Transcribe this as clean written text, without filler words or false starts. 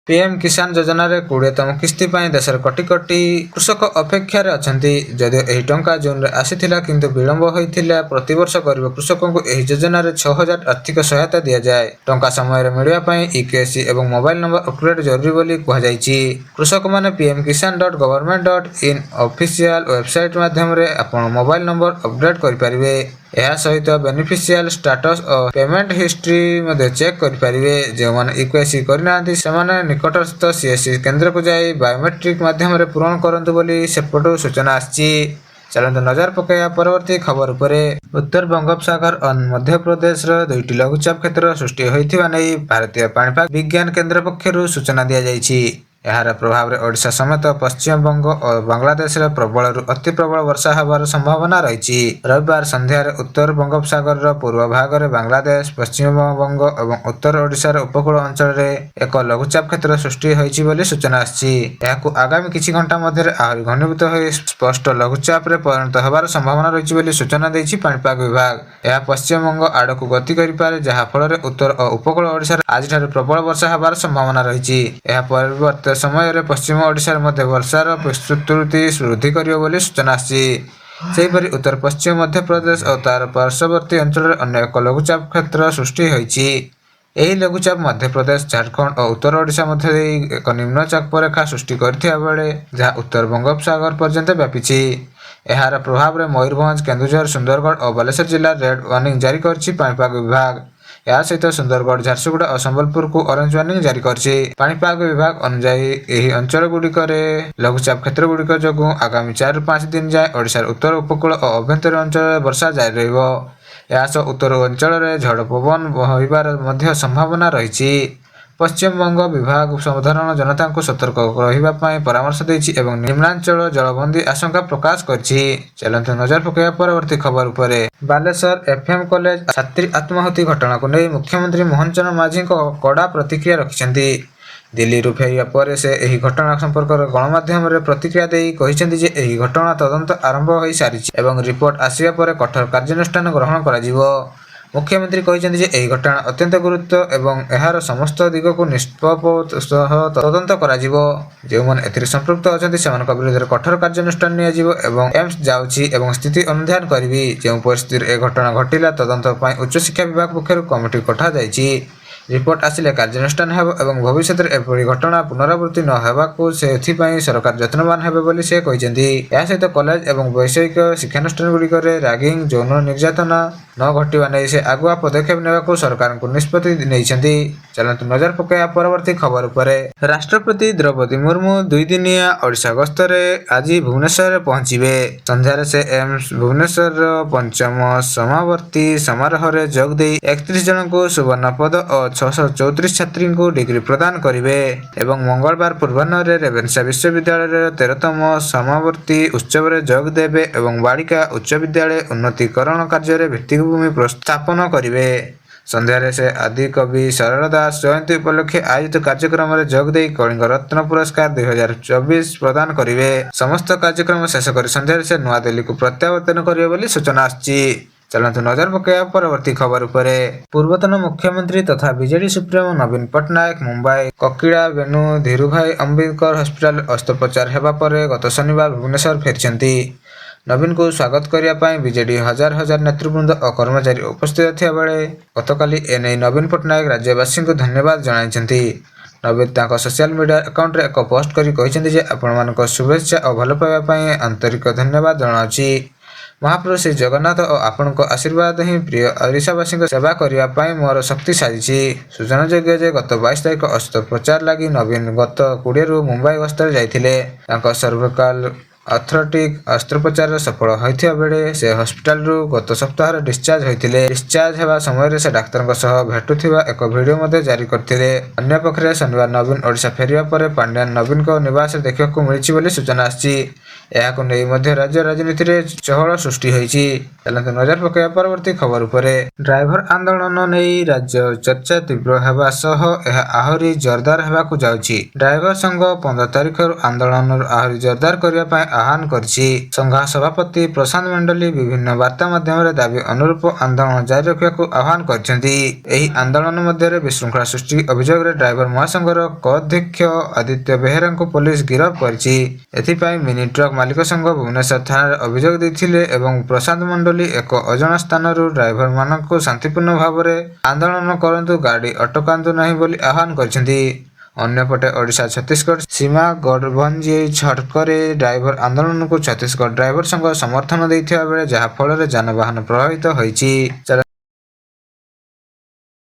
PM किसान योजना रे 20तम किस्ती ପାଇଁ ଦେଶର କୋଟି କୋଟି କୃଷକ ଅପେକ୍ଷାରେ ଅଛନ୍ତି। ଯଦିଓ ଏହି ଟଙ୍କା ଜୁନରେ ଆସିଥିଲା କିନ୍ତୁ ବିଳମ୍ବ ହୋଇଥିଲା। ପ୍ରତିବର୍ଷ ଗରିବ କୃଷକଙ୍କୁ ଏହି ଯୋଜନାରେ 6,000 ଆର୍ଥିକ ସହାୟତା ଦିଆଯାଏ। ଟଙ୍କା ସମୟରେ ମିଳିବା ପାଇଁ ଇକେସି ଏବଂ ମୋବାଇଲ ନମ୍ବର ଅପଡେଟ୍ ଜରୁରୀ ବୋଲି କୁହାଯାଇଛି। କୃଷକମାନେ pmkisan.government.in ଅଫିସିଆଲ ୱେବସାଇଟ ମାଧ୍ୟମରେ ଆପଣ ମୋବାଇଲ ନମ୍ବର ଅପଡେଟ୍ କରିପାରିବେ। ଏହା ସହିତ ବେନିଫିସିଆଲ ଷ୍ଟାଟସ୍ ଓ ପେମେଣ୍ଟ ହିଷ୍ଟ୍ରି ମଧ୍ୟ ଚେକ୍ କରିପାରିବେ। ଯେଉଁମାନେ ଇକେସି କରିନାହାନ୍ତି ସେମାନେ ନିକଟସ୍ଥ ସିଏସସି କେନ୍ଦ୍ରକୁ ଯାଇ ବାୟୋମେଟ୍ରିକ୍ ମାଧ୍ୟମରେ ପୂରଣ କରନ୍ତୁ ବୋଲି ସେପଟୁ ସୂଚନା ଆସିଛି। ଚାଲନ୍ତୁ ନଜର ପକାଇବା ପରବର୍ତ୍ତୀ ଖବର ଉପରେ। ଉତ୍ତର ବଙ୍ଗୋପସାଗର ଓ ମଧ୍ୟପ୍ରଦେଶର 2ଟି ଲଘୁଚାପ କ୍ଷେତ୍ର ସୃଷ୍ଟି ହୋଇଥିବା ନେଇ ଭାରତୀୟ ପାଣିପାଗ ବିଜ୍ଞାନ କେନ୍ଦ୍ର ପକ୍ଷରୁ ସୂଚନା ଦିଆଯାଇଛି। ଏହାର ପ୍ରଭାବରେ ଓଡ଼ିଶା ସମେତ ପଶ୍ଚିମବଙ୍ଗ ଓ ବାଂଲାଦେଶରେ ପ୍ରବଳରୁ ଅତି ପ୍ରବଳ ବର୍ଷା ହେବାର ସମ୍ଭାବନା ରହିଛି। ରବିବାର ସନ୍ଧ୍ୟାରେ ଉତ୍ତର ବଙ୍ଗୋପସାଗରର ପୂର୍ବ ଭାଗରେ ବାଂଲାଦେଶ, ପଶ୍ଚିମବଙ୍ଗ ଏବଂ ଉତ୍ତର ଓଡ଼ିଶାର ଉପକୂଳ ଅଞ୍ଚଳରେ ଏକ ଲଘୁଚାପ କ୍ଷେତ୍ର ସୃଷ୍ଟି ହୋଇଛି ବୋଲି ସୂଚନା ଆସିଛି। ଏହାକୁ ଆଗାମୀ କିଛି ଘଣ୍ଟା ମଧ୍ୟରେ ଆହୁରି ଘନୀଭୂତ ହୋଇ ସ୍ପଷ୍ଟ ଲଘୁଚାପରେ ପରିଣତ ହେବାର ସମ୍ଭାବନା ରହିଛି ବୋଲି ସୂଚନା ଦେଇଛି ପାଣିପାଗ ବିଭାଗ। ଏହା ପଶ୍ଚିମବଙ୍ଗ ଆଡ଼କୁ ଗତି କରିପାରେ, ଯାହା ଫଳରେ ଉତ୍ତର ଓ ଉପକୂଳ ଓଡ଼ିଶାରେ ଆଜିଠାରୁ ପ୍ରବଳ ବର୍ଷା ହେବାର ସମ୍ଭାବନା ରହିଛି। ଏହା ପରବର୍ତ୍ତୀ ସମୟରେ ପଶ୍ଚିମ ଓଡ଼ିଶାରେ ମଧ୍ୟ ବର୍ଷାର ବିସ୍ତୃତି ବୃଦ୍ଧି କରିବ ବୋଲି ସୂଚନା ଆସିଛି। ସେହିପରି ଉତ୍ତର ପଶ୍ଚିମ ମଧ୍ୟପ୍ରଦେଶ ଓ ତାର ପାର୍ଶ୍ୱବର୍ତ୍ତୀ ଅଞ୍ଚଳରେ ଅନ୍ୟ ଏକ ଲଘୁଚାପ କ୍ଷେତ୍ର ସୃଷ୍ଟି ହୋଇଛି। ଏହି ଲଘୁଚାପ ମଧ୍ୟପ୍ରଦେଶ, ଝାଡ଼ଖଣ୍ଡ ଓ ଉତ୍ତର ଓଡ଼ିଶା ମଧ୍ୟ ଦେଇ ଏକ ନିମ୍ନଚାପ ରେଖା ସୃଷ୍ଟି କରିଥିବା ବେଳେ ଯାହା ଉତ୍ତର ବଙ୍ଗୋପସାଗର ପର୍ଯ୍ୟନ୍ତ ବ୍ୟାପିଛି। ଏହାର ପ୍ରଭାବରେ ମୟୂରଭଞ୍ଜ, କେନ୍ଦୁଝର, ସୁନ୍ଦରଗଡ଼ ଓ ବାଲେଶ୍ୱର ଜିଲ୍ଲାରେ ରେଡ୍ ୱାର୍ଣ୍ଣିଂ ଜାରି କରିଛି ପାଣିପାଗ ବିଭାଗ। ଏହା ସହିତ ସୁନ୍ଦରଗଡ଼, ଝାରସୁଗୁଡ଼ା ଓ ସମ୍ବଲପୁରକୁ ଅରେଞ୍ଜ ୱାର୍ଣ୍ଣିଂ ଜାରି କରିଛି। ପାଣିପାଗ ବିଭାଗ ଅନୁଯାୟୀ ଏହି ଅଞ୍ଚଳଗୁଡ଼ିକରେ ଲଘୁଚାପ କ୍ଷେତ୍ରଗୁଡ଼ିକ ଯୋଗୁଁ ଆଗାମୀ 4ରୁ 5 ଦିନ ଯାଏଁ ଓଡ଼ିଶାର ଉତ୍ତର ଉପକୂଳ ଓ ଆଭ୍ୟନ୍ତରୀଣ ଅଞ୍ଚଳରେ ବର୍ଷା ଜାରି ରହିବ। ଏହା ସହ ଉତ୍ତର ଅଞ୍ଚଳରେ ଝଡ଼ ପବନ ବହିବାର ମଧ୍ୟ ସମ୍ଭାବନା ରହିଛି। ପଶ୍ଚିମବଙ୍ଗ ବିଭାଗ ସାଧାରଣ ଜନତାଙ୍କୁ ସତର୍କ ରହିବା ପାଇଁ ପରାମର୍ଶ ଦେଇଛି ଏବଂ ନିମ୍ନାଞ୍ଚଳ ଜଳବନ୍ଦୀ ଆଶଙ୍କା ପ୍ରକାଶ କରିଛି। ଚାଲନ୍ତୁ ନଜର ପକାଇବା ପରବର୍ତ୍ତୀ ଖବର ଉପରେ। ବାଲେଶ୍ୱର ଏଫ୍ଏମ୍ କଲେଜ ଛାତ୍ରୀ ଆତ୍ମାହୁତି ଘଟଣାକୁ ନେଇ ମୁଖ୍ୟମନ୍ତ୍ରୀ ମୋହନ ଚରଣ ମାଝୀଙ୍କ କଡ଼ା ପ୍ରତିକ୍ରିୟା ରଖିଛନ୍ତି। ଦିଲ୍ଲୀରୁ ଫେରିବା ପରେ ସେ ଏହି ଘଟଣା ସମ୍ପର୍କରେ ଗଣମାଧ୍ୟମରେ ପ୍ରତିକ୍ରିୟା ଦେଇ କହିଛନ୍ତି ଯେ ଏହି ଘଟଣା ତଦନ୍ତ ଆରମ୍ଭ ହୋଇସାରିଛି ଏବଂ ରିପୋର୍ଟ ଆସିବା ପରେ କଠୋର କାର୍ଯ୍ୟାନୁଷ୍ଠାନ ଗ୍ରହଣ କରାଯିବ। ମୁଖ୍ୟମନ୍ତ୍ରୀ କହିଛନ୍ତି ଯେ ଏହି ଘଟଣା ଅତ୍ୟନ୍ତ ଗୁରୁତ୍ୱ ଏବଂ ଏହାର ସମସ୍ତ ଦିଗକୁ ନିଷ୍ପତ୍ତି ସହ ତଦନ୍ତ କରାଯିବ। ଯେଉଁମାନେ ଏଥିରେ ସମ୍ପୃକ୍ତ ଅଛନ୍ତି ସେମାନଙ୍କ ବିରୁଦ୍ଧରେ କଠୋର କାର୍ଯ୍ୟାନୁଷ୍ଠାନ ନିଆଯିବ ଏବଂ ଏମ୍ସ ଯାଉଛି ଏବଂ ସ୍ଥିତି ଅନୁଧ୍ୟାନ କରିବି। ଯେଉଁ ପରିସ୍ଥିତିରେ ଏ ଘଟଣା ଘଟିଲା, ତଦନ୍ତ ପାଇଁ ଉଚ୍ଚଶିକ୍ଷା ବିଭାଗ ପକ୍ଷରୁ କମିଟି ଗଠାଯାଇଛି। ରିପୋର୍ଟ ଆସିଲେ କାର୍ଯ୍ୟାନୁଷ୍ଠାନ ହେବ ଏବଂ ଭବିଷ୍ୟତରେ ଏପରି ଘଟଣା ପୁନରାବୃତ୍ତି ନ ହେବାକୁ ସେଥିପାଇଁ ସରକାର ଯତ୍ନବାନ ହେବେ ବୋଲି ସେ କହିଛନ୍ତି। ଏହା ସହିତ କଲେଜ ଏବଂ ବୈଷୟିକ ଶିକ୍ଷାନୁଷ୍ଠାନଗୁଡ଼ିକରେ ରାଗିଂ, ଯୌନ ନିର୍ଯାତନା ନ ଘଟିବା ନେଇ ସେ ଆଗୁଆ ପଦକ୍ଷେପ ନେବାକୁ ସରକାରଙ୍କୁ ନିଷ୍ପତ୍ତି ନେଇଛନ୍ତି। ଚାଲନ୍ତୁ ନଜର ପକାଇବା ପରବର୍ତ୍ତୀ ଖବର ଉପରେ। ରାଷ୍ଟ୍ରପତି ଦ୍ରୌପଦୀ ମୁର୍ମୁ 2 ଦିନିଆ ଓଡ଼ିଶା ଗସ୍ତରେ ଆଜି ଭୁବନେଶ୍ୱରରେ ପହଞ୍ଚିବେ। ସନ୍ଧ୍ୟାରେ ସେ ଏମ୍ସ ଭୁବନେଶ୍ୱରର 5ମ ସମାବର୍ତ୍ତୀ ସମାରୋହରେ ଯୋଗ ଦେଇ 31 ଜଣଙ୍କୁ ସୁବର୍ଣ୍ଣ ପଦ ଓ 634 ଛାତ୍ରୀଙ୍କୁ ଡିଗ୍ରୀ ପ୍ରଦାନ କରିବେ ଏବଂ ମଙ୍ଗଳବାର ପୂର୍ବାହ୍ନରେ ରେଭେନ୍ସା ବିଶ୍ୱବିଦ୍ୟାଳୟର 13ତମ ସମାବର୍ତ୍ତୀ ଉତ୍ସବରେ ଯୋଗ ଦେବେ ଏବଂ ବାଳିକା ଉଚ୍ଚ ବିଦ୍ୟାଳୟ ଉନ୍ନତୀକରଣ କାର୍ଯ୍ୟରେ ଭିତ୍ତିଭୂମି ସ୍ଥାପନ କରିବେ। ସନ୍ଧ୍ୟାରେ ସେ ଆଦିକବି ସାରଳା ଦାସ ଜୟନ୍ତୀ ଉପଲକ୍ଷେ ଆୟୋଜିତ କାର୍ଯ୍ୟକ୍ରମରେ ଯୋଗ ଦେଇ କଳିଙ୍ଗ ରତ୍ନ ପୁରସ୍କାର 2024 ପ୍ରଦାନ କରିବେ। ସମସ୍ତ କାର୍ଯ୍ୟକ୍ରମ ଶେଷ କରି ସନ୍ଧ୍ୟାରେ ସେ ନୂଆଦିଲ୍ଲୀକୁ ପ୍ରତ୍ୟାବର୍ତ୍ତନ କରିବେ ବୋଲି ସୂଚନା ଆସିଛି। ଚାଲନ୍ତୁ ନଜର ପକାଇବା ପରବର୍ତ୍ତୀ ଖବର ଉପରେ। ପୂର୍ବତନ ମୁଖ୍ୟମନ୍ତ୍ରୀ ତଥା ବିଜେଡି ସୁପ୍ରିମୋ ନବୀନ ପଟ୍ଟନାୟକ ମୁମ୍ବାଇ କକିଳା ବେନୁ ଧୀରୁଭାଇ ଅମ୍ବେଦକର ହସ୍ପିଟାଲରେ ଅସ୍ତ୍ରୋପଚାର ହେବା ପରେ ଗତ ଶନିବାର ଭୁବନେଶ୍ୱର ଫେରିଛନ୍ତି। ନବୀନଙ୍କୁ ସ୍ୱାଗତ କରିବା ପାଇଁ ବିଜେଡି ହଜାର ହଜାର ନେତୃବୃନ୍ଦ ଓ କର୍ମଚାରୀ ଉପସ୍ଥିତ ଥିବାବେଳେ ଗତକାଲି ଏନେଇ ନବୀନ ପଟ୍ଟନାୟକ ରାଜ୍ୟବାସୀଙ୍କୁ ଧନ୍ୟବାଦ ଜଣାଇଛନ୍ତି। ନବୀନ ତାଙ୍କ ସୋସିଆଲ ମିଡିଆ ଆକାଉଣ୍ଟରେ ଏକ ପୋଷ୍ଟ କରି କହିଛନ୍ତି ଯେ ଆପଣମାନଙ୍କ ଶୁଭେଚ୍ଛା ଓ ଭଲ ପାଇବା ପାଇଁ ଆନ୍ତରିକ ଧନ୍ୟବାଦ ଜଣାଉଛି। ମହାପ୍ରଭୁ ଶ୍ରୀ ଜଗନ୍ନାଥ ଓ ଆପଣଙ୍କ ଆଶୀର୍ବାଦ ହିଁ ପ୍ରିୟ ଓଡ଼ିଶାବାସୀଙ୍କ ସେବା କରିବା ପାଇଁ ମୋର ଶକ୍ତି ସାଜିଛି। ସୂଚନାଯୋଗ୍ୟ ଯେ ଗତ 22 ତାରିଖ ଅସ୍ତ୍ରୋପଚାର ଲାଗି ନବୀନ ଗତ 20ରୁ ମୁମ୍ବାଇ ଗସ୍ତରେ ଯାଇଥିଲେ। ତାଙ୍କ ସର୍ଭିକାଲ ଆର୍ଥ୍ରୋଟିକ୍ ଅସ୍ତ୍ରୋପଚାର ସଫଳ ହୋଇଥିବା ବେଳେ ସେ ହସ୍ପିଟାଲରୁ ଗତ ସପ୍ତାହରେ ଡିସଚାର୍ଜ ହୋଇଥିଲେ। ଡିସଚାର୍ଜ ହେବା ସମୟରେ ସେ ଡାକ୍ତରଙ୍କ ସହ ଭେଟୁଥିବା ଏକ ଭିଡିଓ ମଧ୍ୟ ଜାରି କରିଥିଲେ। ଅନ୍ୟପକ୍ଷରେ ଶନିବାର ନବୀନ ଓଡ଼ିଶା ଫେରିବା ପରେ ପାଣ୍ଡିଆନ ନବୀନଙ୍କ ନିବାସରେ ଦେଖିବାକୁ ମିଳିଛି ବୋଲି ସୂଚନା ଆସିଛି। ଏହାକୁ ନେଇ ମଧ୍ୟ ରାଜ୍ୟ ରାଜନୀତିରେ ଚହଳ ସୃଷ୍ଟି ହୋଇଛି। ଚାଲନ୍ତୁ ନଜର ପକାଇବା ପରବର୍ତ୍ତୀ ଖବର ଉପରେ। ଡ୍ରାଇଭର ଆନ୍ଦୋଳନ ନେଇ ରାଜ୍ୟ ଚର୍ଚ୍ଚା ତୀବ୍ର ହେବା ସହ ଏହା ଆହୁରି ଜୋରଦାର ହେବାକୁ ଯାଉଛି। ଡ୍ରାଇଭର ସଂଘ 15 ତାରିଖରୁ ଆନ୍ଦୋଳନରୁ ଆହୁରି ଜୋରଦାର କରିବା ପାଇଁ ଆହ୍ୱାନ କରିଛି। ସଂଘ ସଭାପତି ପ୍ରଶାନ୍ତ ମଣ୍ଡଳୀ ବିଭିନ୍ନ ବାର୍ତ୍ତା ମାଧ୍ୟମରେ ଦାବି ଅନୁରୂପ ଆନ୍ଦୋଳନ ଜାରି ରଖିବାକୁ ଆହ୍ୱାନ କରିଛନ୍ତି। ଏହି ଆନ୍ଦୋଳନ ମଧ୍ୟରେ ବିଶୃଙ୍ଖଳା ସୃଷ୍ଟି ଅଭିଯୋଗରେ ଡ୍ରାଇଭର ମହାସଂଘର କୋଅଧ୍ୟକ୍ଷ ଆଦିତ୍ୟ ବେହେରାଙ୍କୁ ପୋଲିସ ଗିରଫ କରିଛି। ଏଥିପାଇଁ ମିନି ଟ୍ରକ୍ ମାଲିକ ସଂଘ ଭୁବନେଶ୍ୱର ଥାନାରେ ଅଭିଯୋଗ ଦେଇଥିଲେ ଏବଂ ପ୍ରଶାନ୍ତ ମଣ୍ଡଳୀ ଏକ ଅଜଣା ସ୍ଥାନରୁ ଡ୍ରାଇଭରମାନଙ୍କୁ ଶାନ୍ତିପୂର୍ଣ୍ଣ ଭାବରେ ଆନ୍ଦୋଳନ କରନ୍ତୁ, ଗାଡ଼ି ଅଟକାନ୍ତୁ ନାହିଁ ବୋଲି ଆହ୍ୱାନ କରିଛନ୍ତି। ଅନ୍ୟପଟେ ଓଡ଼ିଶା ଛତିଶଗଡ଼ ସୀମା ଗଡ଼ଭଞ୍ଜି ଛକରେ ଡ୍ରାଇଭର ଆନ୍ଦୋଳନକୁ ଛତିଶଗଡ଼ ଡ୍ରାଇଭର ସଂଘ ସମର୍ଥନ ଦେଇଥିବା ବେଳେ ଯାହା ଫଳରେ ଯାନବାହନ ପ୍ରଭାବିତ ହୋଇଛି।